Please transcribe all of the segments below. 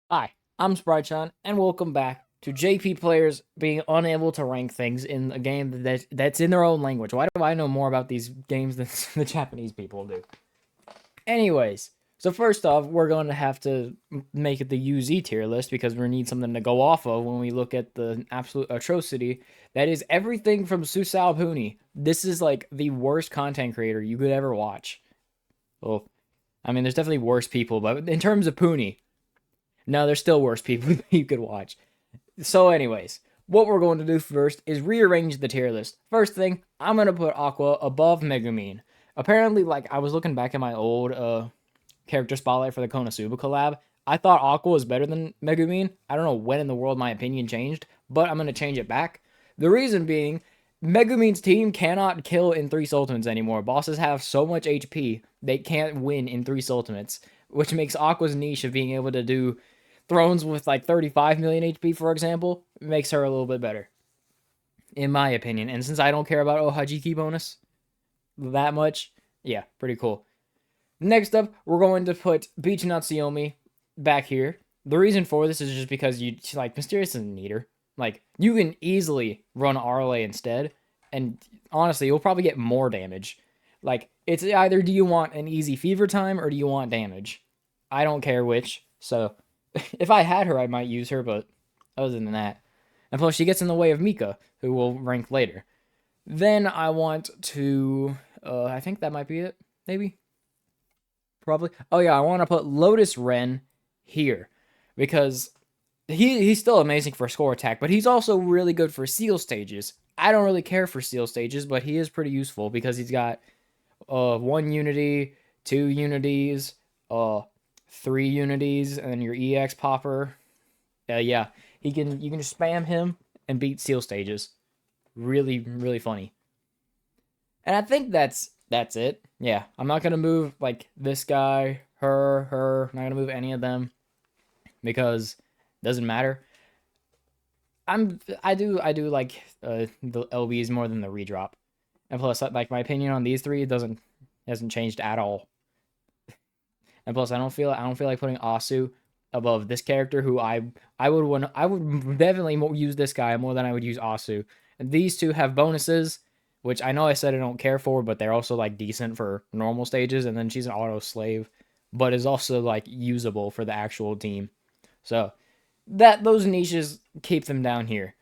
Hi, I'm Sprytron, and welcome back to JP players being unable to rank things in a game that's in their own language. Why do I know more about these games than the Japanese people do? Anyways, so first off, we're going to have to make it the UZ tier list because we need something to go off of when we look at the absolute atrocity that is everything from Susao Puni. This is like the worst content creator you could ever watch. Well, I mean, there's definitely worse people, but in terms of Puni, no, there's still worse people you could watch. So, anyways, what we're going to do first is rearrange the tier list. First thing, I'm going to put Aqua above Megumin. Apparently, like, I was looking back at my old character spotlight for the Konosuba collab. I thought Aqua was better than Megumin. I don't know when in the world my opinion changed, but I'm going to change it back. The reason being, Megumin's team cannot kill in 3 Soultimates anymore. Bosses have so much HP, they can't win in 3 Soultimates, which makes Aqua's niche of being able to do thrones with like 35 million HP, for example, makes her a little bit better, in my opinion. And since I don't care about Ohajiki bonus that much, yeah, pretty cool. Next up, we're going to put Beach Natsuyomi back here. The reason for this is just because Mysterious doesn't need her. Like, you can easily run RLA instead, and honestly, you'll probably get more damage. Like, it's either do you want an easy fever time or do you want damage? I don't care which, so if I had her, I might use her, but other than that. And plus, she gets in the way of Mika, who will rank later. Then I want to. I think that might be it. Maybe. Probably. Oh, yeah, I want to put Lotus Ren here. Because he's still amazing for score attack, but he's also really good for seal stages. I don't really care for seal stages, but he is pretty useful because he's got 1 unity, 2 unities, 3 unities, and then your EX popper. Yeah, you can just spam him and beat seal stages. Really, really funny. And I think that's it. Yeah, I'm not gonna move like this guy, her. I'm not gonna move any of them because it doesn't matter. I do like the LBs more than the redrop, and plus like my opinion on these three doesn't hasn't changed at all. And plus, I don't feel like putting Asu above this character, who I would definitely use this guy more than I would use Asu. And these two have bonuses, which I know I said I don't care for, but they're also like decent for normal stages. And then she's an auto slave, but is also like usable for the actual team. So that those niches keep them down here.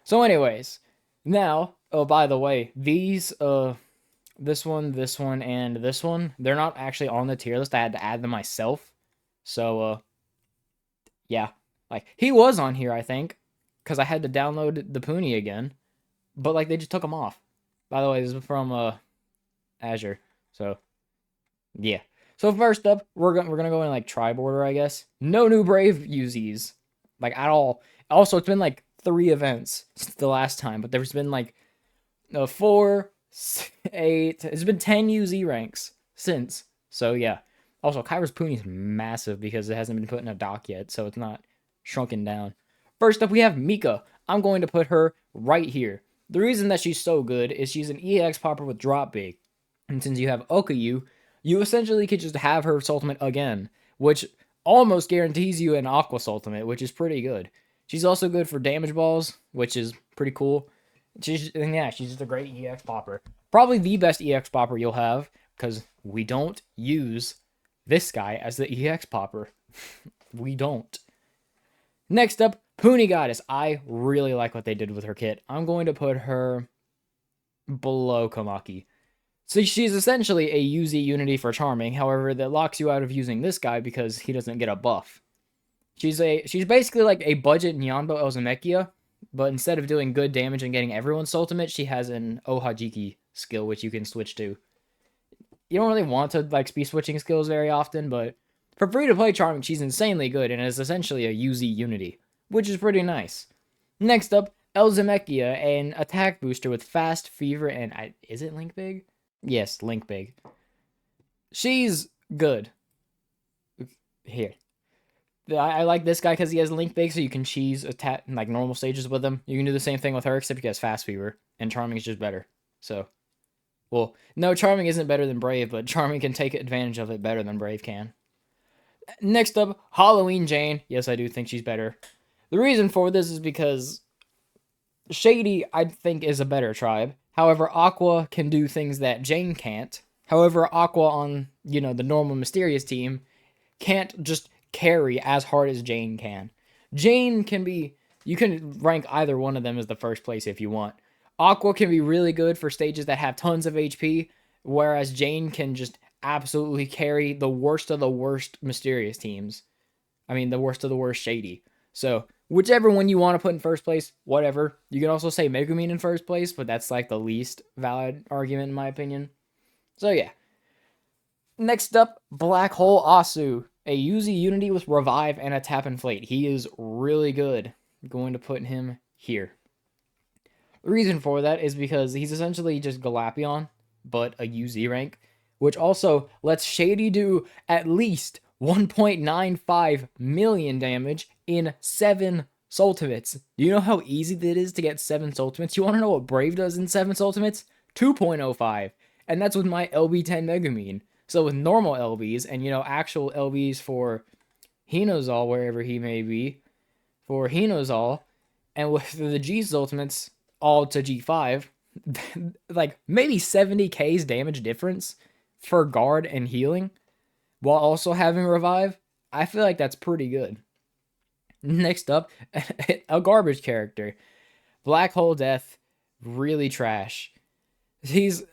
So, anyways, now, oh, by the way, these this one, and this one, they're not actually on the tier list. I had to add them myself. So, yeah. Like, he was on here, I think, because I had to download the Puni again. But, like, they just took him off. By the way, this is from, Azure. So, yeah. So, first up, we're gonna go in, like, tribe order, I guess. No new Brave UZs. Like, at all. Also, it's been, like, 3 events since the last time, but there's been, like, 4, 8. It's been 10 UZ ranks since. So yeah. Also, Kyra's Puni is massive because it hasn't been put in a dock yet, so it's not shrunken down. First up, we have Mika. I'm going to put her right here. The reason that she's so good is she's an EX popper with drop big. And since you have Okayu, you essentially could just have her Soultimate again, which almost guarantees you an Aqua Soultimate, which is pretty good. She's also good for damage balls, which is pretty cool. She's just a great EX popper. Probably the best EX popper you'll have, because we don't use this guy as the EX popper. We don't. Next up, Puni Goddess. I really like what they did with her kit. I'm going to put her below Komaki. So she's essentially a UZ unity for Charming, however, that locks you out of using this guy because he doesn't get a buff. She's basically like a budget Nyanbo Elzamekia, but instead of doing good damage and getting everyone's ultimate, she has an Ohajiki skill which you can switch to. You don't really want to like be switching skills very often, but for free to play Charming, she's insanely good and is essentially a UZ unity, which is pretty nice. Next up, Elzamekia, an attack booster with fast, fever, and is it Link Big? Yes, Link Big. She's good. Here, I like this guy because he has Link Big, so you can cheese attack like normal stages with him. You can do the same thing with her, except he has Fast Fever, and Charming is just better. So, well, no, Charming isn't better than Brave, but Charming can take advantage of it better than Brave can. Next up, Halloween Jane. Yes, I do think she's better. The reason for this is because Shady, I think, is a better tribe. However, Aqua can do things that Jane can't. However, Aqua on, the normal Mysterious team can't just carry as hard as Jane can. Jane can be, you can rank either one of them as the first place if you want. Aqua can be really good for stages that have tons of HP, whereas Jane can just absolutely carry the worst of the worst Mysterious teams. I mean, the worst of the worst Shady. So, whichever one you want to put in first place, whatever. You can also say Megumin in first place, but that's like the least valid argument in my opinion. So, yeah. Next up, Black Hole Asu. A Yuzi Unity with Revive and a Tap Inflate. He is really good. I'm going to put him here. The reason for that is because he's essentially just Galapion, but a UZ rank, which also lets Shady do at least 1.95 million damage in 7 Soultimates. Do you know how easy that is to get 7 Soultimates? You want to know what Brave does in 7 Soultimates? 2.05. And that's with my LB10 Megumin. So with normal LBs and, actual LBs for Hinozal, wherever he may be, for Hinozal, and with the G's Ultimates all to G5, like maybe 70k's damage difference for guard and healing, while also having Revive, I feel like that's pretty good. Next up, a garbage character. Black Hole Death, really trash. He's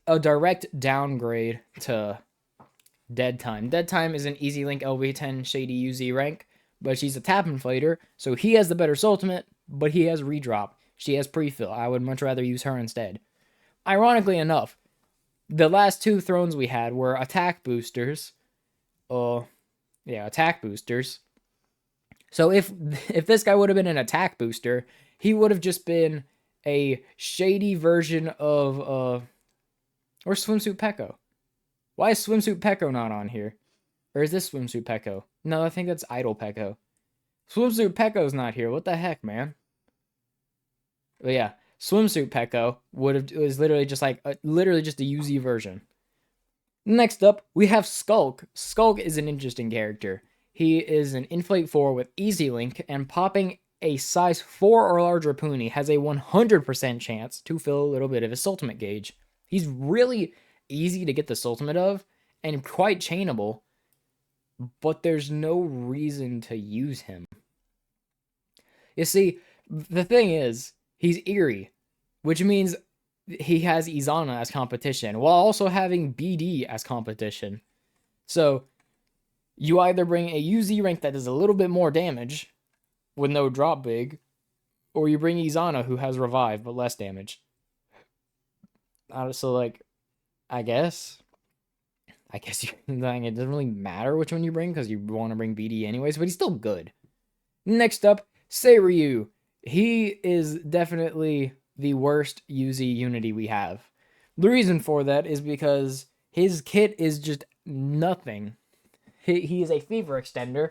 a direct downgrade to Dead Time. Dead Time is an easy link LV10 Shady UZ rank, but she's a Tap Inflator, so he has the better Soultimate, but he has Redrop. She has Prefill. I would much rather use her instead. Ironically enough, the last 2 thrones we had were attack boosters. Attack boosters. So if this guy would have been an attack booster, he would have just been a Shady version of or Swimsuit Pekko. Why is Swimsuit Pekko not on here? Or is this Swimsuit Pekko? No, I think that's Idol Pekko. Swimsuit Pekko's not here. What the heck, man? But yeah, Swimsuit Pekko was literally just a UZ version. Next up, we have Skulk. Skulk is an interesting character. He is an Inflate 4 with Easy Link, and popping a size 4 or larger Puni has a 100% chance to fill a little bit of his Soultimate gauge. He's really easy to get the Soultimate of, and quite chainable, but there's no reason to use him. You see, the thing is, he's eerie, which means he has Izana as competition, while also having BD as competition. So, you either bring a UZ rank that does a little bit more damage, with no drop big, or you bring Izana who has Revive, but less damage. So, I guess it doesn't really matter which one you bring, because you want to bring BD anyways, but he's still good. Next up, Seiryu. He is definitely the worst UZ Unity we have. The reason for that is because his kit is just nothing. He is a Fever Extender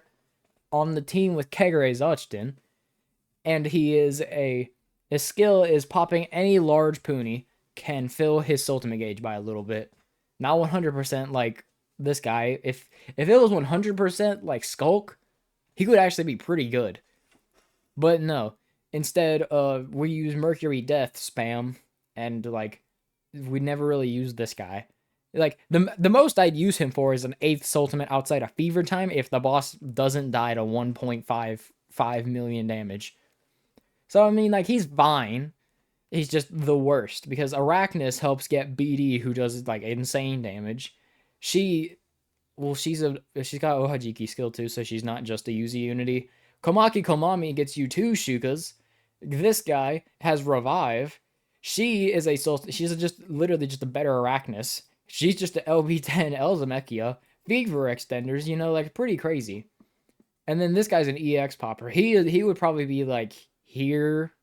on the team with Kagure Zochdin, and his skill is popping any large Puni can fill his Soultimate gauge by a little bit. Not 100% like this guy. If it was 100% like Skulk, he could actually be pretty good. But no. Instead, we use Mercury Death spam, and we never really use this guy. The most I'd use him for is an 8th Soultimate outside of Fever Time if the boss doesn't die to 1.55 million damage. So, I mean, he's fine. He's just the worst, because Arachnus helps get BD, who does, insane damage. She's got Ohajiki skill too, so she's not just a UZ Unity. Komaki Komami gets you 2 Shukas. This guy has Revive. She's just literally just a better Arachnus. She's just an LB10 Elzamechia. Fever Extenders, pretty crazy. And then this guy's an EX popper. He would probably be here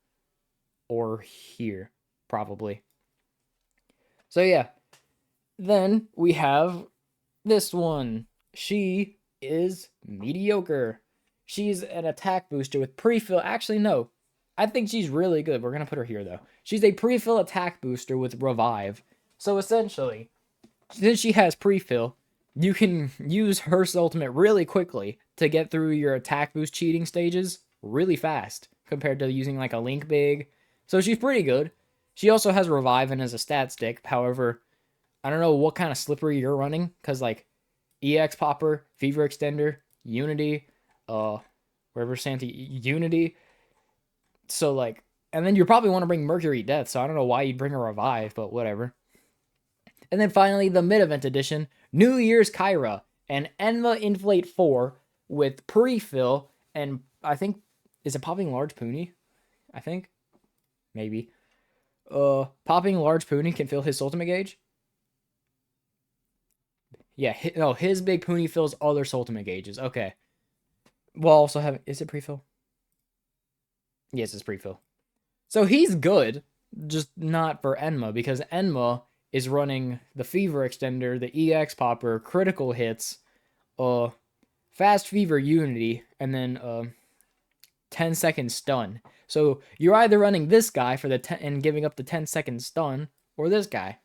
or here, probably. So yeah. Then we have this one. She is mediocre. She's an attack booster with pre-fill. Actually, no. I think she's really good. We're going to put her here, though. She's a pre-fill attack booster with Revive. So essentially, since she has pre-fill, you can use her Soultimate really quickly to get through your attack boost cheating stages really fast compared to using like a Link Big. So she's pretty good. She also has Reviving as a stat stick. However, I don't know what kind of slippery you're running, because like EX Popper, Fever Extender, Unity, wherever Santa Unity. So like, and then you probably want to bring Mercury Death. So I don't know why you'd bring a Revive, but whatever. And then finally, the mid-event edition, New Year's Kyra and Enma Inflate 4 with pre-fill, and I think, is it popping large Puni? I think. Maybe. Popping large Puni can fill his Soultimate gauge. Yeah, his big Puni fills other Soultimate gauges. Okay. Well, also have, is it pre-fill? Yes, it's pre-fill. So he's good, just not for Enma, because Enma is running the Fever Extender, the EX Popper, critical hits, Fast Fever Unity, and then 10-second stun. So you're either running this guy for the and giving up the 10-second stun, or this guy.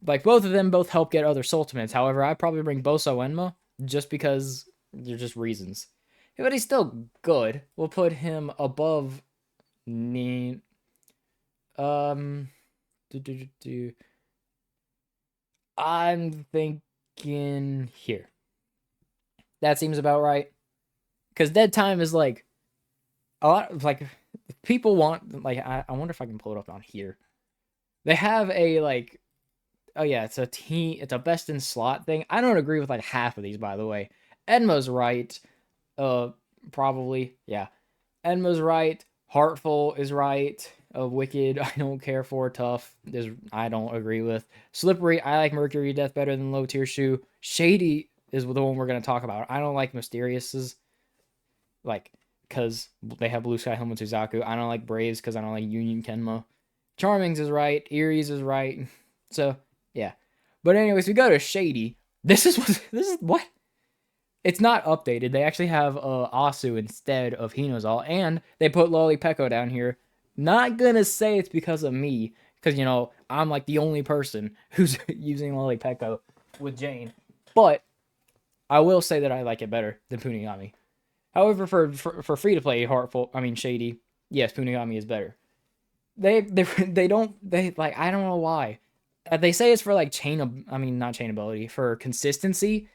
Like, both of them both help get other Soultimates. However, I'd probably bring Boso Enma, just because they're just reasons. But he's still good. We'll put him above I'm thinking here. That seems about right. Because Dead Time is like a lot of, like, people want, like, I wonder if I can pull it up on here. They have a, like, oh yeah, it's a best in slot thing. I don't agree with like half of these, by the way. Enma's right. Probably, yeah. Enma's right. Heartful is right. Wicked, I don't care for. Tough, I don't agree with. Slippery, I like Mercury Death better than Low Tier Shoe. Shady is the one we're going to talk about. I don't like Mysterious's, like, because they have Blue Sky Helmet Suzaku. I don't like Braves because I don't like Union Kenma. Charmings is right. Erie's is right. So, yeah. But anyways, we go to Shady. This is what? It's not updated. They actually have Asu instead of Hinozal, and they put Lollipecco down here. Not gonna say it's because of me, because, you know, I'm like the only person who's using Lollipecco with Jane. But I will say that I like it better than Punigami. However, for free to play Shady, yes, Punigami is better. They don't like, I don't know why. They say it's for like not chain ability, for consistency,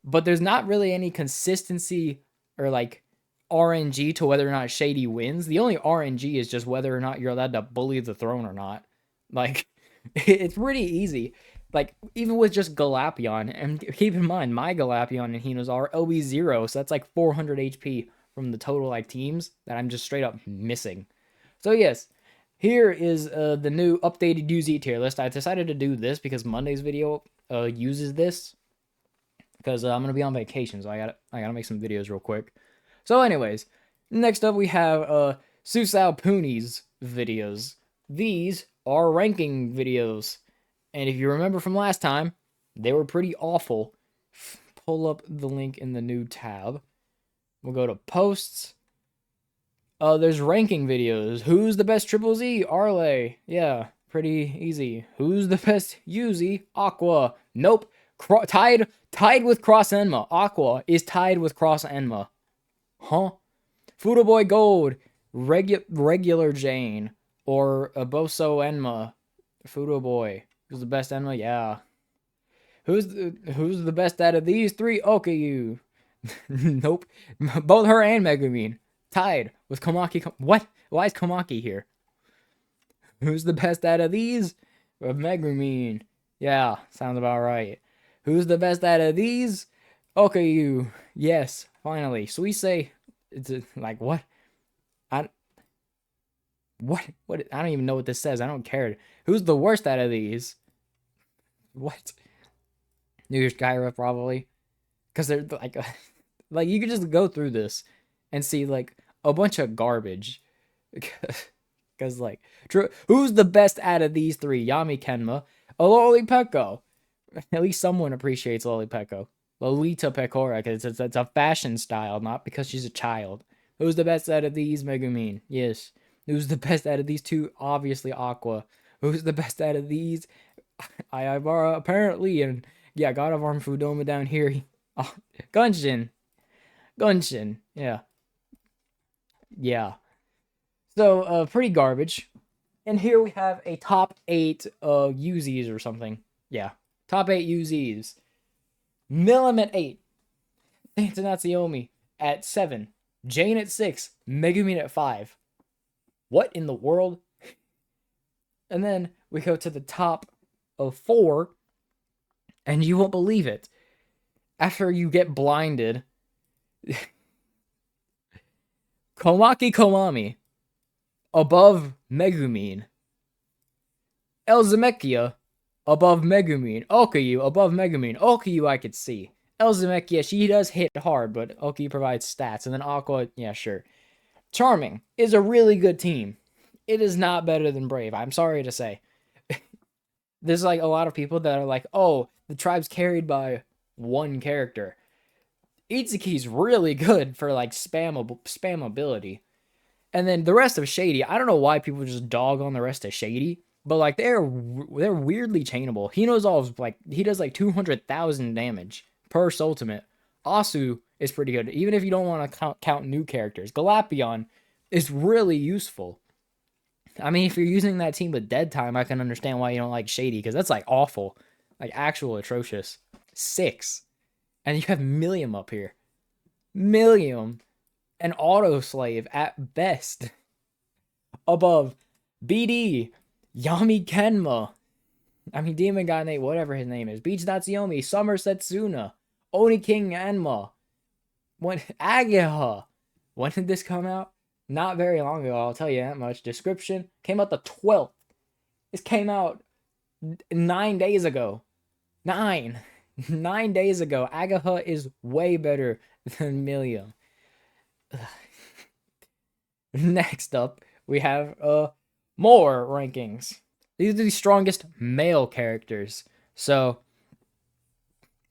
but there's not really any consistency or like RNG to whether or not Shady wins. The only RNG is just whether or not you're allowed to bully the throne or not. Like, it's pretty easy. Like, even with just Galapion, and keep in mind, my Galapion and Hinos are LB0, so that's like 400 HP from the total like teams that I'm just straight up missing. So yes, here is the new updated UZ tier list. I decided to do this because Monday's video uses this, because I'm gonna be on vacation, so I gotta make some videos real quick. So anyways, next up we have Susao Puni's videos. These are ranking videos, and if you remember from last time, they were pretty awful. Pull up the link in the new tab. We'll go to posts. There's ranking videos. Who's the best Triple Z? Arle. Yeah, pretty easy. Who's the best Yuzi? Aqua. Nope. Tied with Cross Enma. Aqua is tied with Cross Enma. Huh? Fudo Boy Gold. Regular Jane. Or Boso Enma. Fudo Boy. Who's the best Enma? Yeah. Who's the best out of these three? Okayu. Nope. Both her and Megumin. Tied with Komaki. What? Why is Komaki here? Who's the best out of these? Megumin. Yeah, sounds about right. Who's the best out of these? Okayu. Yes, finally. Suisei. It's like, what? What? I don't even know what this says. I don't care. Who's the worst out of these? What? New Year's Kyra, probably. Because they're like, like, you could just go through this and see like a bunch of garbage. Because like, who's the best out of these three? Yami Kenma, Lollipecco. At least someone appreciates Lollipecco. Lolita Pecora, because it's a fashion style, not because she's a child. Who's the best out of these? Megumin. Yes. Who's the best out of these two? Obviously Aqua. Who's the best out of these? Ayabara, apparently, and Yeah, God of Arm Fudoma down here. Oh, Gunshin. Gunshin. Yeah. Yeah. So, pretty garbage. And here we have a top 8 UZs or something. Yeah. Top 8 UZs. Milim at 8. Antonatsuyomi at 7. Jane at 6. Megumin at 5. What in the world? And then we go to the top of 4, and you won't believe it. After you get blinded, Komaki Komami above Megumin. Elzamekia above Megumin. Okayu above Megumin. Okayu I could see. Elzamekia, she does hit hard, but Okayu provides stats. And then Aqua, yeah, sure. Charming is a really good team. It is not better than Brave. I'm sorry to say. There's like a lot of people that are like, oh, the tribe's carried by one character. Itsuki's really good for like spamability. And then the rest of Shady, I don't know why people just dog on the rest of Shady, but like they're weirdly chainable. Hinozal's like, he does like 200,000 damage per Soultimate. Asu is pretty good, even if you don't want to count new characters. Galapion is really useful. I mean, if you're using that team with Dead Time, I can understand why you don't like Shady, because that's like awful. Like actual atrocious. 6. And you have Millium up here. Millium. An auto slave at best. Above BD. Yami Kenma. I mean, Demon God Nate, whatever his name is. Beach Natsuyomi. Summer Setsuna. Oni King Enma. When Ageha. When did this come out? Not very long ago, I'll tell you that much. Description came out the 12th. This came out 9 days ago. 9 days ago. Ageha is way better than Millium. Next up, we have more rankings. These are the strongest male characters. So,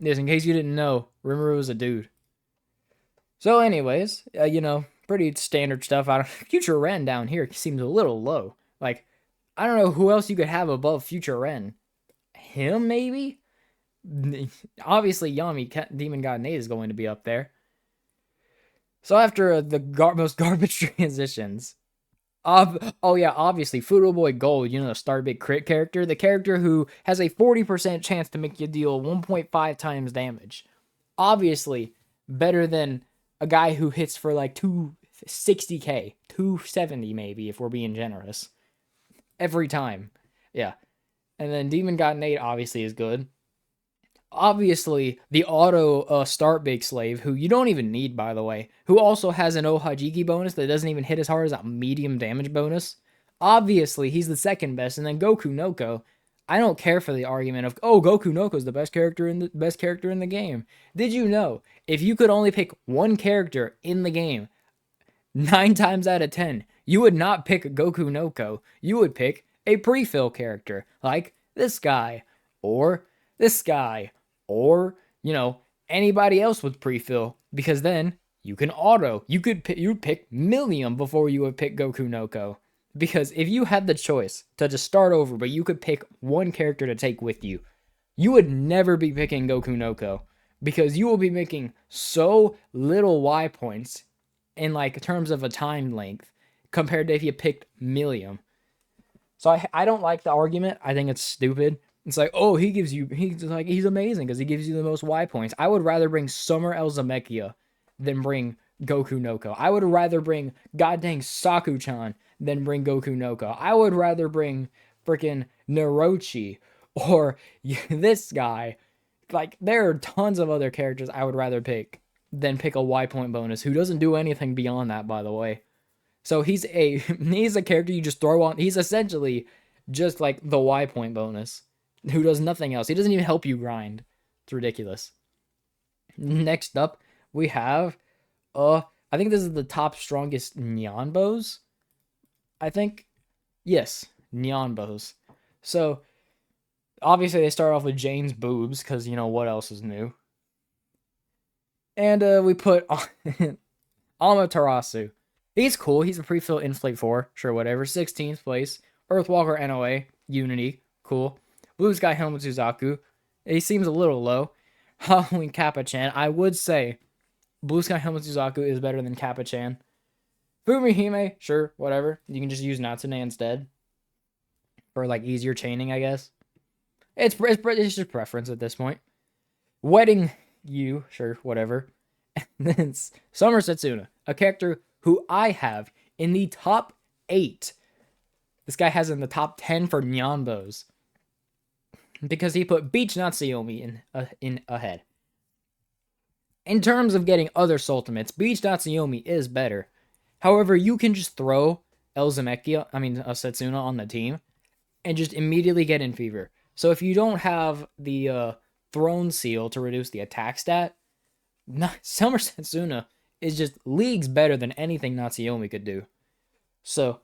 just in case you didn't know, Rimuru was a dude. So, anyways, pretty standard stuff. Future Ren down here seems a little low. Like, I don't know who else you could have above Future Ren. Him, maybe? Obviously, Yami, Demon God Nate, is going to be up there. So after the most garbage transitions, obviously, Fudo Boy Gold, the Star Big Crit character, the character who has a 40% chance to make you deal 1.5 times damage. Obviously, better than a guy who hits for like 260k, 270 maybe, if we're being generous. Every time. Yeah. And then Demon God Nate obviously is good. Obviously, the auto start big slave, who you don't even need, by the way, who also has an Ohajiki bonus that doesn't even hit as hard as a medium damage bonus. Obviously, he's the second best. And then Goku Noko, I don't care for the argument of, oh, Goku Noko is the best character in the game. Did you know, if you could only pick one character in the game, 9 times out of 10, you would not pick Goku Noko. You would pick a pre-fill character, like this guy, or this guy, or, anybody else with pre-fill, because then you can auto. You would pick Millium before you would pick Goku Noko. Because if you had the choice to just start over, but you could pick one character to take with you, you would never be picking Goku Noko. Because you will be making so little Y points in like terms of a time length compared to if you picked Millium. So I don't like the argument. I think it's stupid. It's like, oh, he's amazing because he gives you the most Y points. I would rather bring Summer Elzamekia than bring Goku Noko. I would rather bring goddamn Saku-chan than bring Goku Noko. I would rather bring freaking Narochi or this guy. Like, there are tons of other characters I would rather pick than pick a Y point bonus who doesn't do anything beyond that, by the way. So he's a character you just throw on. He's essentially just like the Y point bonus, who does nothing else. He doesn't even help you grind. It's ridiculous. Next up, we have, I think this is the top strongest Nyanbos. I think, yes, Nyanbos. So, obviously they start off with Jane's boobs, because, what else is new? And we put Amaterasu. He's cool. He's a pre-fill Inflate 4. Sure, whatever. 16th place. Earthwalker NOA. Unity. Cool. Blue Sky Helmet Suzaku. He seems a little low. Halloween Kappa-chan, I would say Blue Sky Helmet Suzaku is better than Kappa-chan. Fumihime, sure, whatever. You can just use Natsune instead. For, like, easier chaining, I guess. It's just preference at this point. Wedding You, sure, whatever. And then Summer Setsuna, a character who I have in the top 8. This guy has in the top 10 for Nyanbos. Because he put Beach Natsuyomi in ahead. In terms of getting other Soultimates, Beach Natsuyomi is better. However, you can just throw Setsuna on the team and just immediately get in fever. So if you don't have the Throne Seal to reduce the attack stat, Summer Setsuna is just leagues better than anything Natsuyomi could do. So,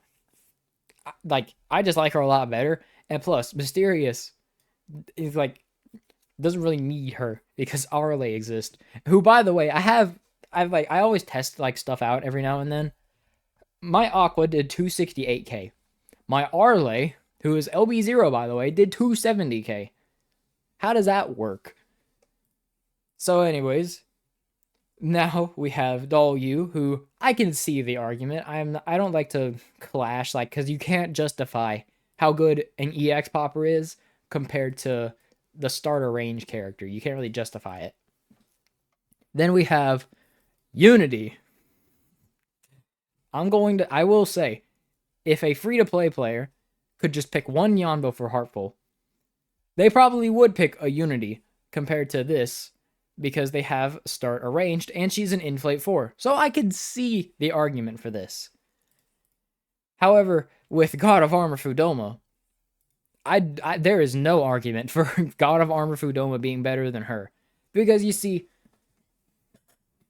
like, I just like her a lot better. And plus, Mysterious is like doesn't really need her because Arle exists. Who, by the way, I always test like stuff out every now and then. My Aqua did 268k. My Arle, who is LB0 by the way, did 270k. How does that work? So anyways, now we have Doll Yu, who I can see the argument. I don't like to clash, like, because you can't justify how good an EX popper is compared to the starter range character. You can't really justify it. Then we have Unity. I will say, if a free-to-play player could just pick one Yanbo for Heartful, they probably would pick a Unity compared to this, because they have start arranged, and she's an Inflate 4. So I could see the argument for this. However, with God of Armor Fudoma, there is no argument for God of Armor Fudoma being better than her. Because you see,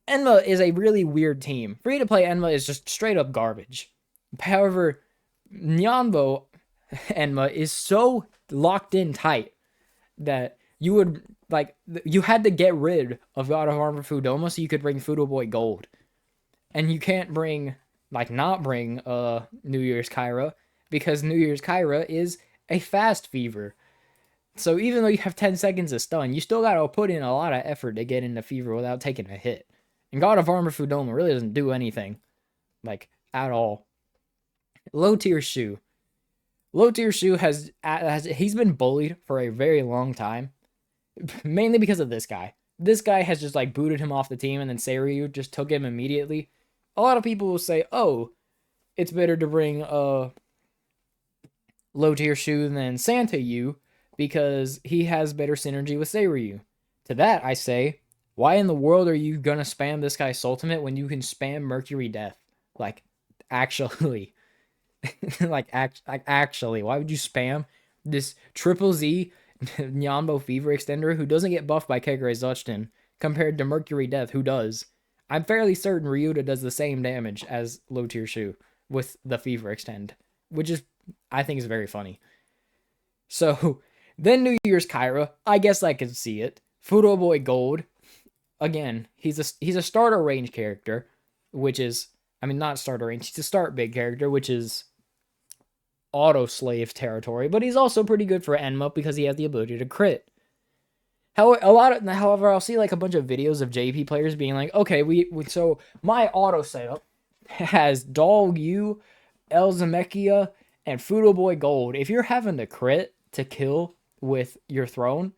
Enma is a really weird team. Free-to-play Enma is just straight up garbage. However, Nyanbo Enma is so locked in tight that you had to get rid of God of Armor Fudoma so you could bring Fudo Boy Gold. And you can't not bring New Year's Kyra, because New Year's Kyra is a fast fever. So even though you have 10 seconds of stun, you still gotta put in a lot of effort to get into fever without taking a hit. And God of Armor Fudoma really doesn't do anything, like, at all. Low tier Shu. Low tier Shu he's been bullied for a very long time, mainly because of this guy. This guy has just like booted him off the team, and then Seiryu just took him immediately. A lot of people will say, "Oh, it's better to bring low tier Shu than Santa Yu because he has better synergy with Seiryu." To that I say, why in the world are you gonna spam this guy's Soultimate when you can spam Mercury Death? Like, actually. Actually, why would you spam this Triple Z Nyanbo Fever Extender who doesn't get buffed by Kegure Zuchten compared to Mercury Death, who does? I'm fairly certain Ryuta does the same damage as Low Tier Shu with the Fever Extend, which is, I think, is very funny. So, then New Year's Kyra, I guess I can see it. Fudo Boy Gold, again, he's a starter range character, which is, not starter range, he's a start big character, which is auto slave territory, but he's also pretty good for Enma because he has the ability to crit. However, I'll see like a bunch of videos of JP players being like, okay, so my auto setup has Doll Yu, Elzamechia, and Fudo Boy Gold. If you're having to crit to kill with your throne,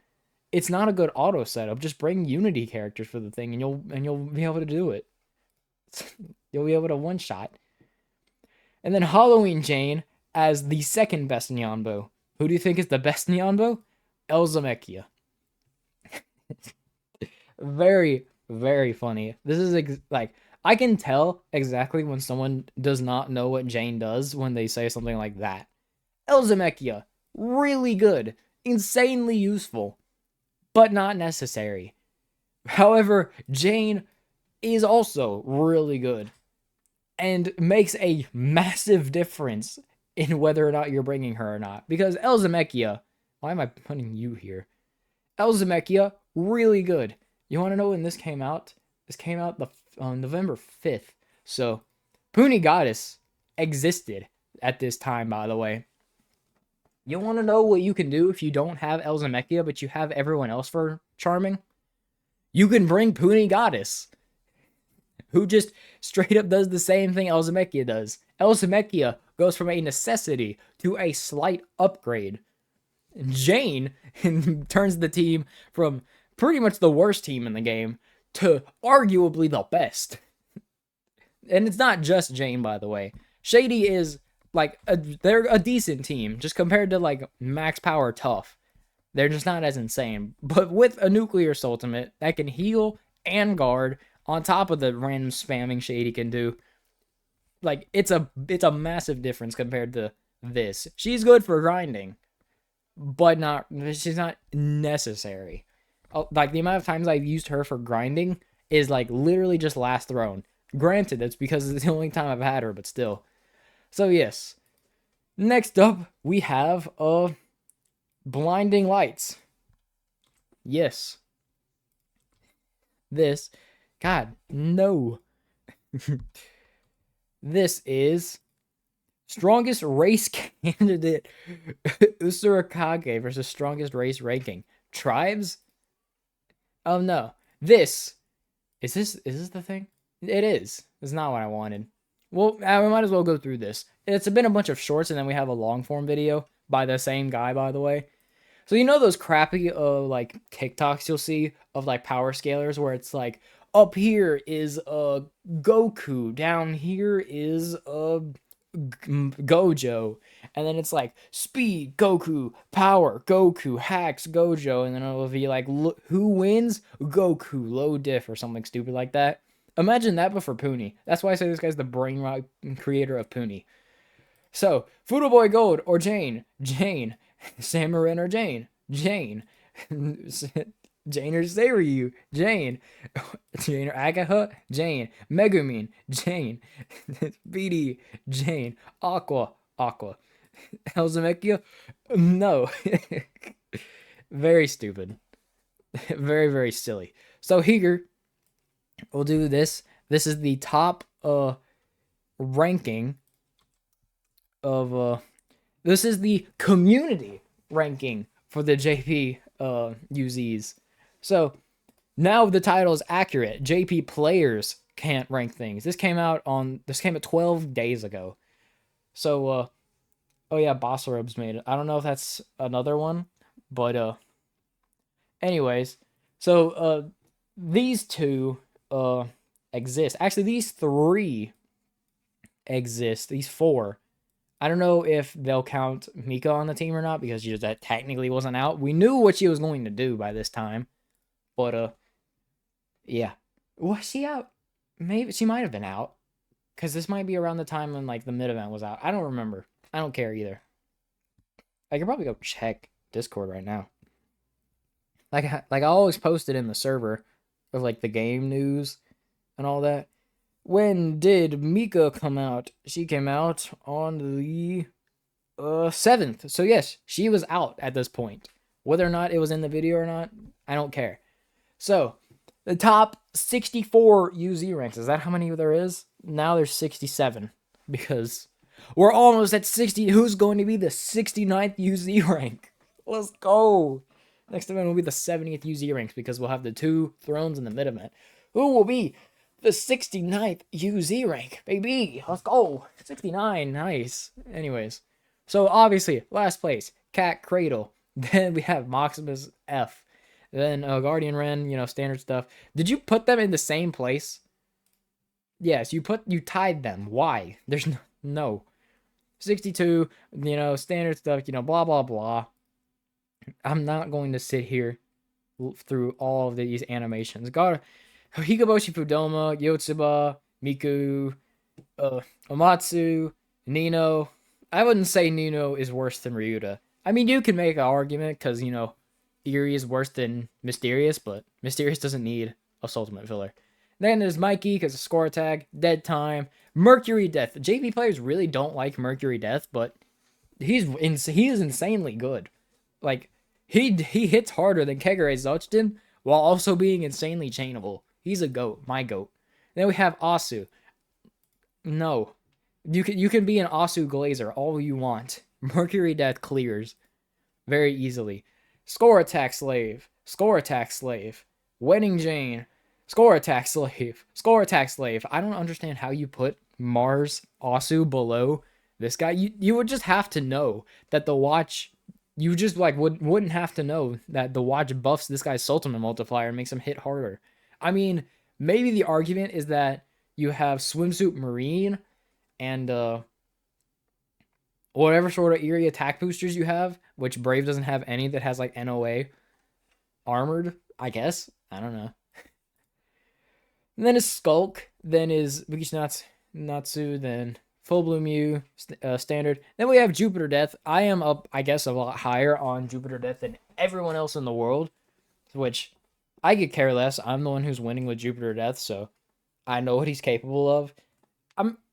it's not a good auto setup. Just bring Unity characters for the thing, and you'll be able to do it. You'll be able to one shot. And then Halloween Jane as the second best Nyanbo. Who do you think is the best Nyanbo? Elzamechia. Very, very funny. This is I can tell exactly when someone does not know what Jane does when they say something like that. Elzamechia, really good, insanely useful, but not necessary. However, Jane is also really good and makes a massive difference in whether or not you're bringing her or not. Because Elzamechia, why am I putting you here? Elzamechia, really good. You want to know when this came out? This came out on November 5th. So, Puni Goddess existed at this time, by the way. You want to know what you can do if you don't have Elzamecchia, but you have everyone else for charming? You can bring Puni Goddess, who just straight up does the same thing Elzamecchia does. Elzamecchia goes from a necessity to a slight upgrade. Jane turns the team from pretty much the worst team in the game to arguably the best. And it's not just Jane, by the way. Shady is like they're a decent team just compared to like max power tough. They're just not as insane. But with a nuclear Soultimate that can heal and guard on top of the random spamming Shady can do, like it's a massive difference compared to this. She's good for grinding, but she's not necessary. Like the amount of times I've used her for grinding is like literally just last throne. Granted, that's because it's the only time I've had her, but still. So yes. Next up, we have blinding lights. Yes. This, God, no. This is strongest race candidate Usurakage versus strongest race ranking. Tribes? Oh no. Is this the thing? It is. It's not what I wanted. Well, we might as well go through this. It's been a bunch of shorts, and then we have a long form video by the same guy, by the way. So you know those crappy like TikToks you'll see of like power scalers where it's like up here is Goku, down here is Gojo, and then it's like speed Goku, power Goku, hacks Gojo, and then it'll be like who wins Goku, low diff or something stupid like that. Imagine that, but for Puni. That's why I say this guy's the brain rot creator of Puni. So, Fudo Boy Gold or Jane, Samarin or Jane, Jane or Seiryu, Jane or Agaha, Jane, Megumin, Jane, BD, Jane, Aqua, Elzamecchia, no. Very stupid. Very, very silly. So here, we'll do this. This is the top ranking of this is the community ranking for the JP UZs. So now the title is accurate. JP players can't rank things. This came out 12 days ago. So oh yeah, Boss Robes made it. I don't know if that's another one, but anyways, so these two exist. Actually, these three exist. These four. I don't know if they'll count Mika on the team or not because that technically wasn't out. We knew what she was going to do by this time. But yeah. Was she out? Maybe she might have been out. Cause this might be around the time when like the mid event was out. I don't remember. I don't care either. I could probably go check Discord right now. Like I always post it in the server of like the game news and all that. When did Mika come out? She came out on the 7th. So yes, she was out at this point. Whether or not it was in the video or not, I don't care. So, the top 64 UZ ranks. Is that how many there is? Now there's 67. Because we're almost at 60. Who's going to be the 69th UZ rank? Let's go. Next event will be the 70th UZ ranks because we'll have the 2 thrones in the mid event. Who will be the 69th UZ rank, baby? Let's go. 69, nice. Anyways, so obviously, last place, Cat Cradle. Then we have Maximus F. Then Guardian Ren, standard stuff. Did you put them in the same place? Yes, you tied them. Why? There's no. 62, standard stuff, blah, blah, blah. I'm not going to sit here through all of these animations. Hikaboshi Fudoma, Yotsuba, Miku, Amatsu, Nino. I wouldn't say Nino is worse than Ryuta. I mean, you can make an argument because, Eerie is worse than Mysterious, but Mysterious doesn't need a Soultimate filler. Then there's Mikey because of score tag, Dead Time, Mercury Death. JP players really don't like Mercury Death, but he is insanely good. Like, he hits harder than Kegure Zochdin while also being insanely chainable. He's a goat, my goat. Then we have Asu. No. You can be an Asu Glazer all you want. Mercury Death clears very easily. Score Attack Slave. Score Attack Slave. Wedding Jane. Score Attack Slave. Score Attack Slave. I don't understand how you put Mars Asu below this guy. You would just have to know that the watch. You just like wouldn't have to know that the watch buffs this guy's Soultimate multiplier and makes him hit harder. I mean, maybe the argument is that you have Swimsuit Marine and whatever sort of eerie attack boosters you have, which Brave doesn't have any that has like NOA armored, I guess. I don't know. And then is Skulk, then is Bleach Natsu, then Full Blue Mew, standard. Then we have Jupiter Death. I am up, I guess, a lot higher on Jupiter Death than everyone else in the world, which I could care less. I'm the one who's winning with Jupiter Death, so I know what he's capable of.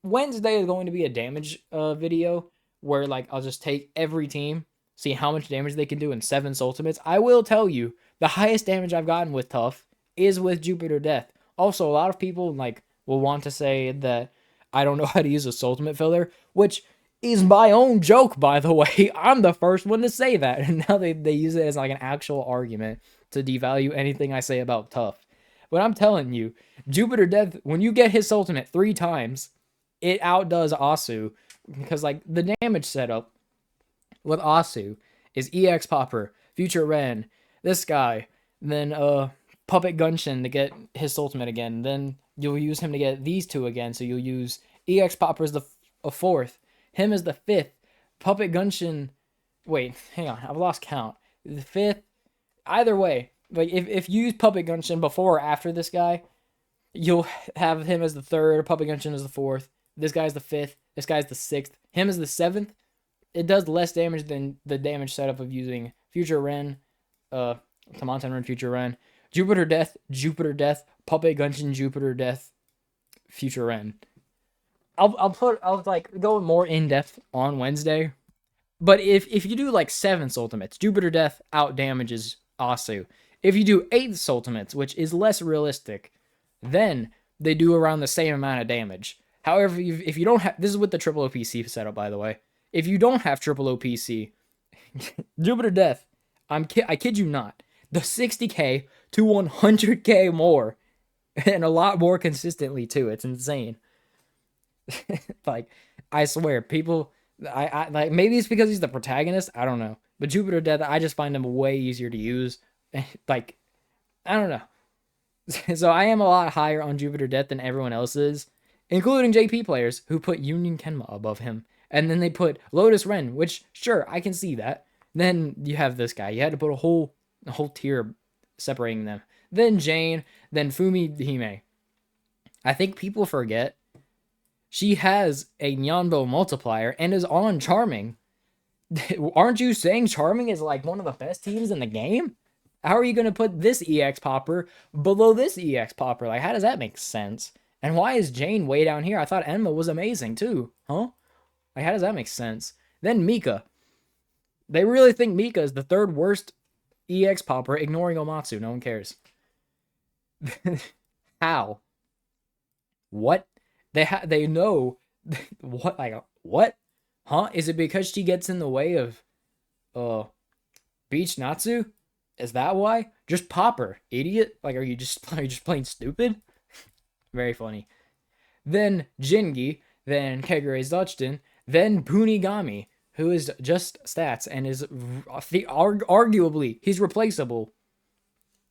Wednesday is going to be a damage video where like I'll just take every team, see how much damage they can do in 7 Soultimates. I will tell you, the highest damage I've gotten with Tough is with Jupiter Death. Also, a lot of people like will want to say that I don't know how to use a Soultimate filler, which is my own joke, by the way. I'm the first one to say that, and now they use it as like an actual argument to devalue anything I say about Tough. But I'm telling you, Jupiter Death, when you get his Soultimate 3 times, it outdoes Asu, because like the damage setup with Asu is EX Popper, Future Ren, this guy, then Puppet Gunshin to get his Soultimate again, then you'll use him to get these 2 again, so you'll use EX Popper as the 4th, him as the 5th, Puppet Gunshin, wait, hang on, I've lost count, the 5th, either way, like if you use Puppet Gunshin before or after this guy, you'll have him as the 3rd, Puppet Gunshin as the 4th, this guy's the 5th, this guy's the 6th, him as the 7th. It does less damage than the damage setup of using Future Ren, Tamanten Ren, Future Ren, Jupiter Death, Puppet Gunshin, Jupiter Death, Future Ren. I'll like go more in depth on Wednesday, but if you do like 7 Soultimates, Jupiter Death out damages Asu. If you do 8 Soultimates, which is less realistic, then they do around the same amount of damage. However, if you don't have, this is with the triple OPC setup, by the way. If you don't have triple OPC, Jupiter Death, I kid you not, the 60k to 100k more, and a lot more consistently too. It's insane. Like, I swear, people, I like, maybe it's because he's the protagonist. I don't know, but Jupiter Death, I just find him way easier to use. Like, I don't know. So I am a lot higher on Jupiter Death than everyone else is, including JP players who put Union Kenma above him. And then they put Lotus Ren, which, sure, I can see that. Then you have this guy. You had to put a whole tier separating them. Then Jane, then Fumi Hime. I think people forget she has a Nyanbo multiplier and is on Charming. Aren't you saying Charming is like one of the best teams in the game? How are you going to put this EX Popper below this EX Popper? Like, how does that make sense? And why is Jane way down here? I thought Enma was amazing too. Huh? Like, how does that make sense? Then Mika. They really think Mika is the 3rd worst EX Popper, ignoring Omatsu. No one cares. How? What? They know. What? Like, what? Huh? Is it because she gets in the way of Beach Natsu? Is that why? Just pop her, idiot. Like, are you just playing stupid? Very funny. Then Jingi, then Kegure's Dutchton, then Punigami, who is just stats and is arguably, he's replaceable.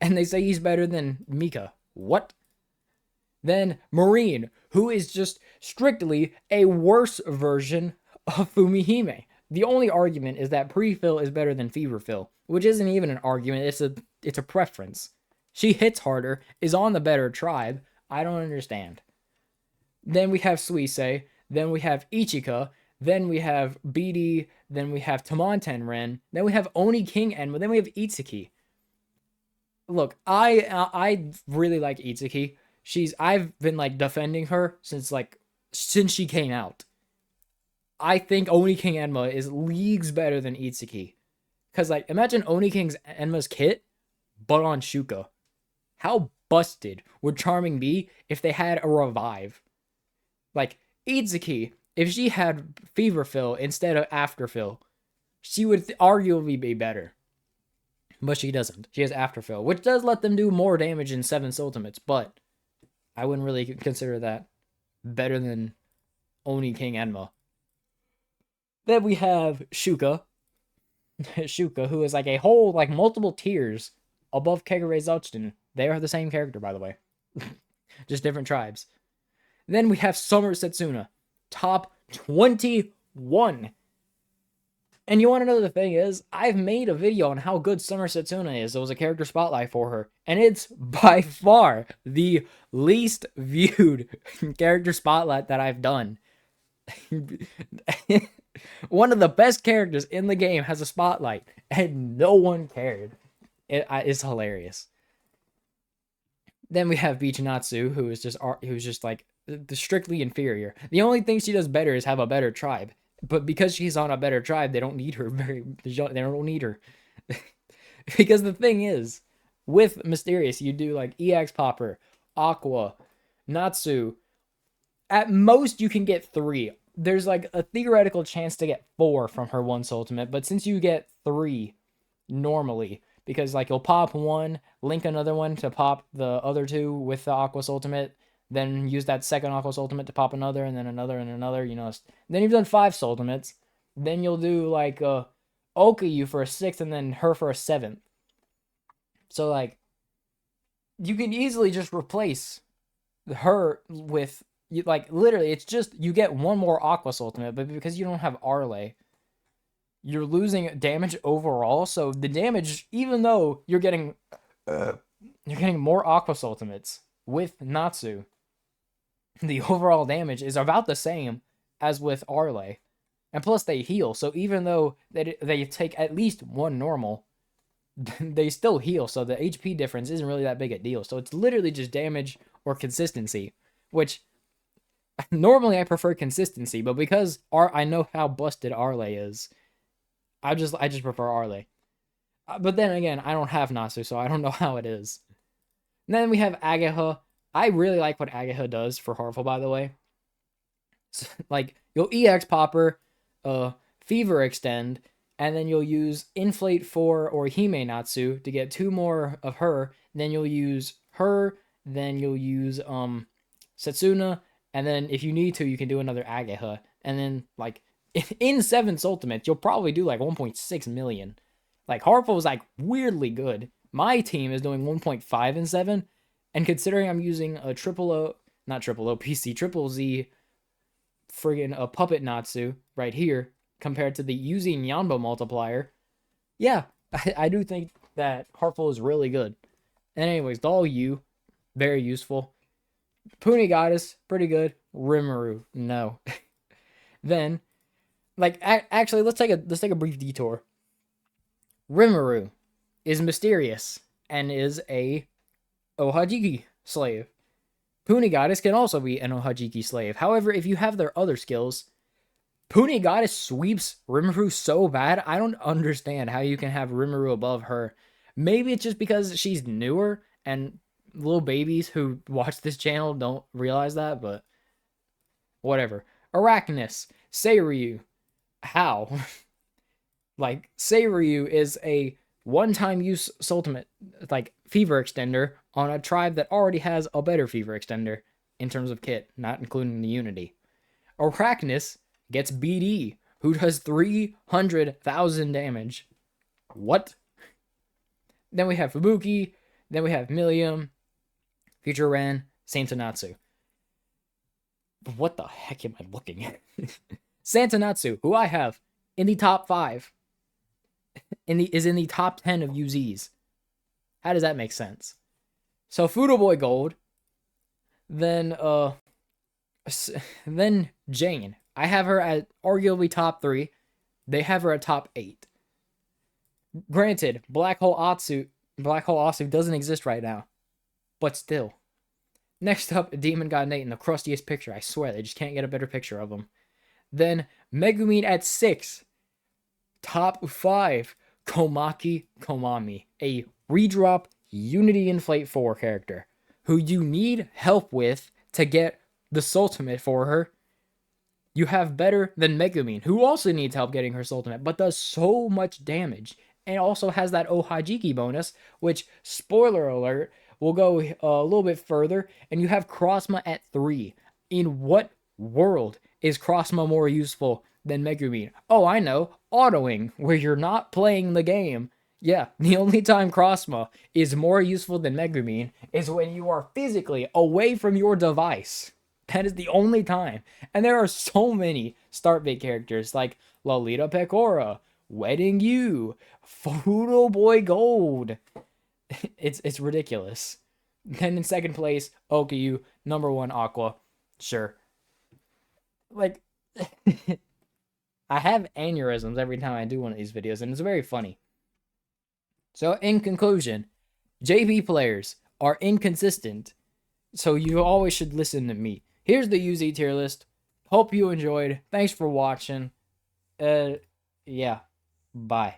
And they say he's better than Mika. What? Then Marine, who is just strictly a worse version of Fumihime. The only argument is that pre-fill is better than fever fill, which isn't even an argument, it's a preference. She hits harder, is on the better tribe. I don't understand. Then we have Suisei, then we have Ichika, then we have BD, then we have Tamanten Ren, then we have Oni King Enma, then we have Itsuki. Look, I really like Itsuki. I've been like defending her since she came out. I think Oni King Enma is leagues better than Itsuki. Cause like, imagine Oni King's Enma's kit, but on Shuka. How busted would Charming be if they had a revive? Like, Itsuki if she had Fever Fill instead of After Fill, she would arguably be better. But she doesn't. She has After Fill, which does let them do more damage in 7 Ultimates, but I wouldn't really consider that better than Oni King Enma. Then we have Shuka. Shuka, who is like a whole, like multiple tiers above Kegure Zouchten. They are the same character, by the way. Just different tribes. Then we have Summer Setsuna. Top 21. And you want to know the thing is, I've made a video on how good Summer Setsuna is. It was a character spotlight for her. And it's by far the least viewed character spotlight that I've done. One of the best characters in the game has a spotlight, and no one cared. It's hilarious. Then we have Bichinatsu, who's just like the strictly inferior. The only thing she does better is have a better tribe. But because she's on a better tribe, they don't need her they don't need her. Because the thing is, with Mysterious, you do like EX Popper, Aqua, Natsu. At most, you can get 3. There's like a theoretical chance to get 4 from her once ultimate, but since you get 3 normally, because like you'll pop 1, link another one to pop the other 2 with the Aqua's ultimate, then use that second Aqua's ultimate to pop another, and then another, and another, you know. Then you've done 5 ultimates. Then you'll do like Okayu for a 6th, and then her for a 7th. So like, you can easily just replace her with, like, literally, it's just, you get 1 more Aqua's ultimate, but because you don't have Arle, you're losing damage overall. So the damage, even though you're getting more Aqua's ultimates with Natsu, the overall damage is about the same as with Arle. And plus they heal, so even though they take at least 1 normal, they still heal, so the HP difference isn't really that big a deal. So it's literally just damage or consistency, which normally I prefer consistency, but because I know how busted Arle is, I just prefer Arle. But then again, I don't have Natsu, so I don't know how it is. And then we have Agaha. I really like what Agaha does for Harful, by the way. So, like, you'll EX Popper, Fever Extend, and then you'll use Inflate 4 or Hime Natsu to get 2 more of her. Then you'll use her, then you'll use Setsuna, and then if you need to, you can do another Agaha. And then, like, in 7's Ultimate, you'll probably do like 1.6 million. Like, Harful is like weirdly good. My team is doing 1.5 in 7, and considering I'm using a triple Z friggin' a Puppet Natsu right here, compared to the using Yanbo multiplier, yeah, I do think that Harful is really good. And anyways, Doll U, very useful. Puni Goddess, pretty good. Rimuru, no. Then, like, actually, let's take a brief detour. Rimuru is mysterious and is a Ohajiki slave. Puni Goddess can also be an Ohajiki slave. However, if you have their other skills, Puni Goddess sweeps Rimuru so bad, I don't understand how you can have Rimuru above her. Maybe it's just because she's newer and little babies who watch this channel don't realize that, but whatever. Arachnus, Seiryu. How? Like, Seiryu is a one-time use ultimate, like, Fever Extender on a tribe that already has a better Fever Extender in terms of kit, not including the Unity. Arachnus gets BD, who does 300,000 damage. What? Then we have Fubuki, then we have Millium, Future Ren, Santonatsu. What the heck am I looking at? Santonatsu, who I have in the top 5, is in the top 10 of UZs. How does that make sense? So Fudo Boy Gold, then Jane. I have her at arguably top 3. They have her at top 8. Granted, Black Hole Atsu doesn't exist right now, but still. Next up, Demon God Nate in the crustiest picture. I swear, they just can't get a better picture of him. Then Megumin at 6. Top 5, Komaki Komami, a redrop Unity Inflate 4 character, who you need help with to get the Soultimate for her. You have better than Megumin, who also needs help getting her Soultimate, but does so much damage. And also has that Ohajiki bonus, which, spoiler alert, will go a little bit further. And you have Crossma at 3. In what world is Crossma more useful than Megumin? Oh, I know. Autoing, where you're not playing the game. Yeah, the only time Crossma is more useful than Megumin is when you are physically away from your device. That is the only time. And there are so many start bait characters like Lolita Pecora, Wedding You, Photo Boy Gold. It's ridiculous. Then in second place, Okayu. Number 1, Aqua. Sure. Like, I have aneurysms every time I do one of these videos, and it's very funny. So in conclusion, JP players are inconsistent, so you always should listen to me. Here's the UZ tier list. Hope you enjoyed. Thanks for watching. Yeah. Bye.